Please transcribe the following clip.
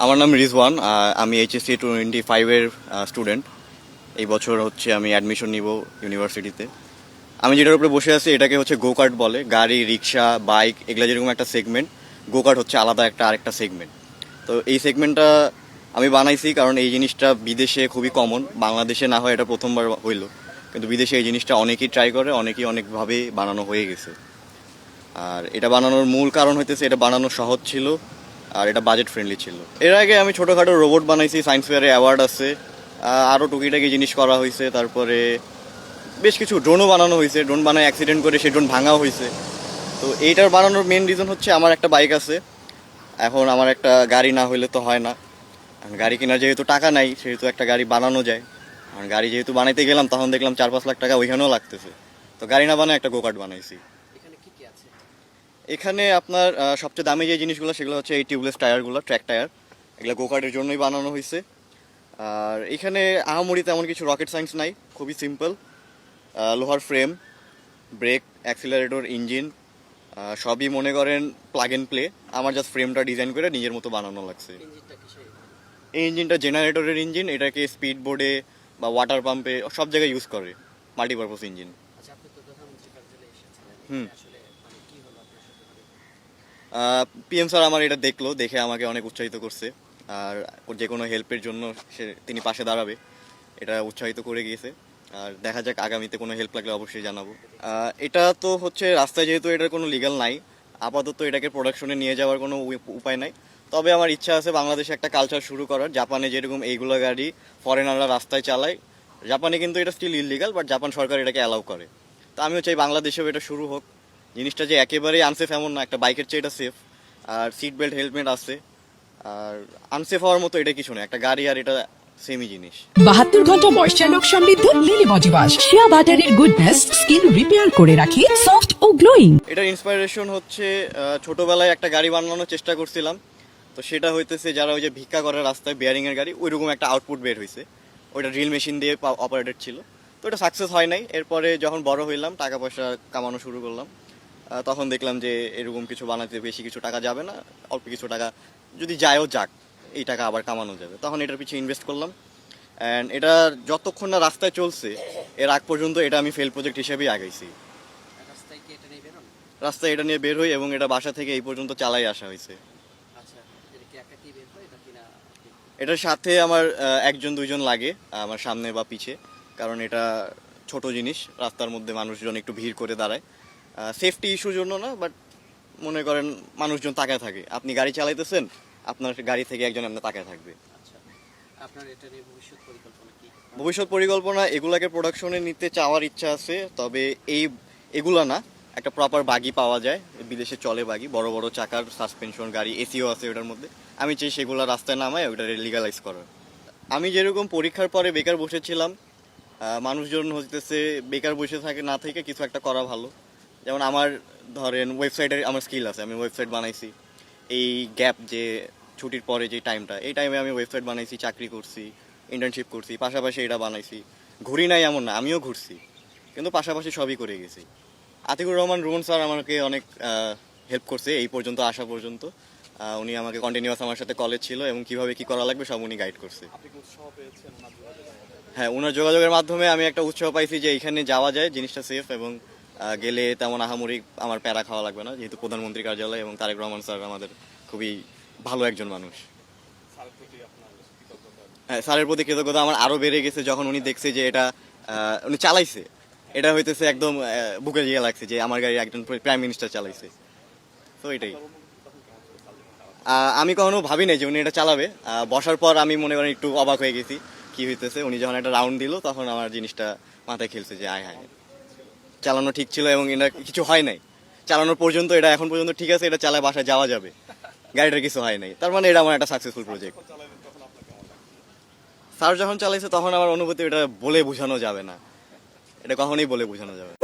আমার নাম রিজওয়ান। আমি এইচএসসি 25-এর স্টুডেন্ট। এই বছর হচ্ছে আমি অ্যাডমিশন নিব ইউনিভার্সিটিতে। আমি যেটার উপরে বসে আছি এটাকে হচ্ছে গো কার্ট বলে। গাড়ি, রিক্সা, বাইক এগুলো যেরকম একটা সেগমেন্ট, গো কার্ট হচ্ছে আলাদা আরেকটা সেগমেন্ট। তো এই সেগমেন্টটা আমি বানাইছি কারণ এই জিনিসটা বিদেশে খুবই কমন। বাংলাদেশে না হয় এটা প্রথমবার হইলো, কিন্তু বিদেশে এই জিনিসটা অনেকেই ট্রাই করে, অনেকেই অনেকভাবে বানানো হয়ে গেছে। আর এটা বানানোর মূল কারণ হইতেছে এটা বানানো সহজ ছিল আর এটা বাজেট ফ্রেন্ডলি ছিল। এর আগে আমি ছোটোখাটো রোবট বানাইছি, সায়েন্স ফেয়ারে অ্যাওয়ার্ড আছে। আরও টুকিটাকি জিনিস করা হয়েছে। তারপরে বেশ কিছু ড্রোনও বানানো হয়েছে। ড্রোন বানায় অ্যাক্সিডেন্ট করে সেই ড্রোন ভাঙাও হয়েছে। তো এইটার বানানোর মেন রিজন হচ্ছে আমার একটা বাইক আছে। এখন আমার একটা গাড়ি না হইলে তো হয় না। গাড়ি কেনার যেহেতু টাকা নাই সেহেতু একটা গাড়ি বানানো যায়। আর গাড়ি যেহেতু বানাইতে গেলাম তখন দেখলাম 4-5 লাখ টাকা ওইখানেও লাগতেছে। তো গাড়ি না বানায় একটা গোকার্ট বানাইছি। এখানে আপনার সবচেয়ে দামি যে জিনিসগুলো সেগুলো হচ্ছে এই টিউবলেস টায়ারগুলো, ট্র্যাক টায়ার। এগুলো গোকার্টের জন্যই বানানো হয়েছে। আর এখানে আহামরি তেমন কিছু রকেট সায়েন্স নাই, খুবই সিম্পল। লোহার ফ্রেম, ব্রেক, অ্যাক্সিলারেটর, ইঞ্জিন সবই মনে করেন প্লাগ অ্যান্ড প্লে। আমার জাস্ট ফ্রেমটা ডিজাইন করে নিজের মতো বানানো লাগছে। এই ইঞ্জিনটা জেনারেটরের ইঞ্জিন। এটাকে স্পিড বোর্ডে বা ওয়াটার পাম্পে সব জায়গায় ইউজ করে, মাল্টিপারপাস ইঞ্জিন। হুম। পিএম স্যার আমার এটা দেখলো, দেখে আমাকে অনেক উৎসাহিত করছে। আর যে কোনো হেল্পের জন্য তিনি পাশে দাঁড়াবে এটা উৎসাহিত করে গিয়েছে। আর দেখা যাক আগামীতে কোনো হেল্প লাগলে অবশ্যই জানাবো। এটা তো হচ্ছে রাস্তায় যেহেতু এটার কোনো লিগ্যাল নাই, আপাতত এটাকে প্রোডাকশনে নিয়ে যাওয়ার কোনো উপায় নাই। তবে আমার ইচ্ছা আছে বাংলাদেশে একটা কালচার শুরু করার। জাপানে যেরকম এইগুলো গাড়ি ফরেনাররা রাস্তায় চালায়, জাপানে কিন্তু এটা স্টিল ইললিগাল, বাট জাপান সরকার এটাকে অ্যালাউ করে। তো আমিও চাই বাংলাদেশেও এটা শুরু হোক। জিনিসটা যে একেবারেই আনসেফ এমন না, একটা বাইকের চেয়ে এটা সেফ। আর সিট বেল্ট, হেলমেট আছে। আর আনসেফ হওয়ার মতো এটা কিছু না, একটা গাড়ি আর এটা সেমই জিনিস। 72 ঘন্টা ময়েশ্চার লক সমৃদ্ধ লিলি বডি ওয়াশ, শিয়া বাটারের গুডনেস স্কিন রিপেয়ার করে রাখে সফট ও গ্লোয়িং। এটার ইন্সপাইরেশন হচ্ছে ছোটবেলায় একটা গাড়ি বানানোর চেষ্টা করছিলাম। তো সেটা হইতেছে যারা ওই যে ভিক্ষা করে রাস্তায় বেয়ারিং এর গাড়ি, ওইরকম একটা আউটপুট বের হয়েছে। ওইটা ড্রিল মেশিন দিয়ে অপারেটেড ছিল। তো এটা সাকসেস হয় নাই। এরপরে যখন বড় হইলাম, টাকা পয়সা কামানো শুরু করলাম, তখন দেখলাম যে এরকম কিছু বানাতে বেশি কিছু টাকা যাবে না, অল্প কিছু টাকা যদি যায়ও যাক, এই টাকা আবার কামানো যাবে। তখন এটার পিছিয়ে ইনভেস্ট করলাম। অ্যান্ড এটা যতক্ষণ না রাস্তায় চলছে এর আগ পর্যন্ত এটা আমি ফেল প্রজেক্ট হিসেবেই আগাইছি। রাস্তায় এটা নিয়ে বের হই এবং এটা বাসা থেকে এই পর্যন্ত চালাই আসা হয়েছে। এটার সাথে আমার 1-2 জন লাগে, আমার সামনে বা পিছে। কারণ এটা ছোট জিনিস, রাস্তার মধ্যে মানুষজন একটু ভিড় করে দাঁড়ায়। সেফটি ইস্যুর জন্য না, বাট মনে করেন মানুষজন তাকায় থাকে। আপনি গাড়ি চালাইতেছেন, আপনার গাড়ি থেকে একজন আপনার তাকায় থাকবে। ভবিষ্যৎ পরিকল্পনা এগুলাকে প্রোডাকশনে নিতে চাওয়ার ইচ্ছা আছে। তবে এগুলা না, একটা প্রপার বাগি পাওয়া যায়, বিদেশে চলে বাগি, বড় বড় চাকার সাসপেনশন গাড়ি, এসিও আছে ওটার মধ্যে। আমি চাই সেগুলো রাস্তায় নামায় ওটা লিগালাইজ করার। আমি যেরকম পরীক্ষার পরে বেকার বসেছিলাম, মানুষজন হইতেছে বেকার বসে থাকে না থেকে কিছু একটা করা ভালো। যেমন আমার ধরেন ওয়েবসাইটের আমার স্কিল আছে, আমি ওয়েবসাইট বানাইছি। এই গ্যাপ যে ছুটির পরে যে টাইমটা, এই টাইমে আমি ওয়েবসাইট বানাইছি, চাকরি করছি, ইন্টার্নশিপ করছি, পাশাপাশি এটা বানাইছি। ঘুরি নাই এমন না, আমিও ঘুরছি, কিন্তু পাশাপাশি সবই করে গেছি। আতিকুর রহমান রুমন স্যার আমাকে অনেক হেল্প করছে এই পর্যন্ত আসা পর্যন্ত। উনি আমাকে কন্টিনিউয়াস আমার সাথে কলেজ ছিল এবং কিভাবে কি করা লাগবে সব উনি গাইড করছে। হ্যাঁ, ওনার যোগাযোগের মাধ্যমে আমি একটা উৎসাহ পাইছি যে এখানে যাওয়া যায়, জিনিসটা সেফ এবং গেলে তেমন আহামরি আমার প্যারা খাওয়া লাগবে না, যেহেতু প্রধানমন্ত্রী কার্যালয় এবং তারেক রহমান স্যার আমাদের খুবই ভালো একজন মানুষ। হ্যাঁ, স্যারের প্রতি কৃতজ্ঞতা আমার আরও বেড়ে গেছে যখন উনি দেখছে যে এটা উনি চালাইছে। এটা হইতেছে একদম বুকে গিয়ে লাগছে যে আমার গাড়ি একজন প্রাইম মিনিস্টার চালাইছে। তো এটাই। আমি কখনো ভাবি নাই যে উনি এটা চালাবে। বসার পর আমি মনে করেন একটু অবাক হয়ে গেছি কি হইতেছে। উনি যখন একটা রাউন্ড দিল তখন আমার জিনিসটা মাথায় খেলছে যে আয় হায়, চালানো ঠিক ছিল এবং এটা কিছু হয় নাই। চালানোর পর্যন্ত এটা এখন পর্যন্ত ঠিক আছে, এটা চালায় বাসায় যাওয়া যাবে, গাড়িটার কিছু হয় নাই। তার মানে এটা আমার একটা সাকসেসফুল প্রজেক্ট। স্যার যখন চালাইছে তখন আমার অনুভূতি এটা বলে বোঝানো যাবে না, এটা কখনোই বলে বোঝানো যাবে না।